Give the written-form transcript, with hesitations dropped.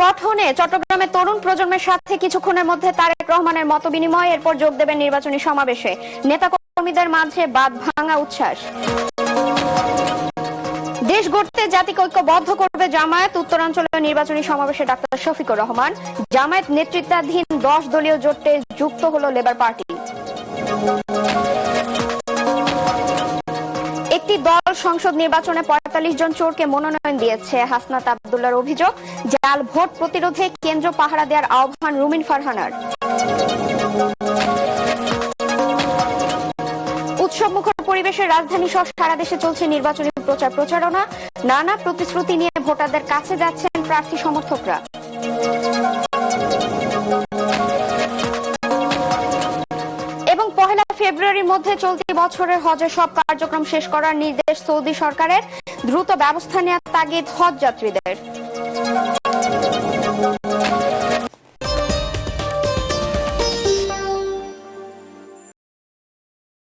গঠনে চট্টগ্রামে তরুণ প্রজন্মের সাথে কিছুক্ষণের মধ্যে তারেক রহমানের মতবিনিময়, এরপর যোগ দেবেন নির্বাচনী সমাবেশে। নেতাকর্মীদের মাঝে বাঁধ ভাঙা উচ্ছ্বাস। দেশ গড়তে জাতিকে ঐক্যবদ্ধ করবে জামায়াত, উত্তরাঞ্চলীয় নির্বাচনী সমাবেশে ডাক্তার শফিকুর রহমান। জামায়াত নেতৃত্বাধীন 10 দলীয় জোটে যুক্ত হলো লেবার পার্টি। একটি দল সংসদ নির্বাচনে 45 জন চোরকে মনোনয়ন দিয়েছে। হাসনাত আব্দুল্লাহর অভিযোগ, জাল ভোট প্রতিরোধে কেন্দ্র পাহারা দেওয়ার আহ্বান রুমিন ফারহানার। উৎসবমুখর পরিবেশে রাজধানী সহ সারা দেশে চলছে নির্বাচনী প্রচারণা। নানা প্রতিশ্রুতি নিয়ে ভোটারদের কাছে যাচ্ছেন প্রার্থী সমর্থকরা। এবং 1 ফেব্রুয়ারির মধ্যে চলতি বছরের হজের সব কার্যক্রম শেষ করার নির্দেশ সৌদি সরকারের। দ্রুত ব্যবস্থা নেওয়ার তাগিদ হজ যাত্রীদের।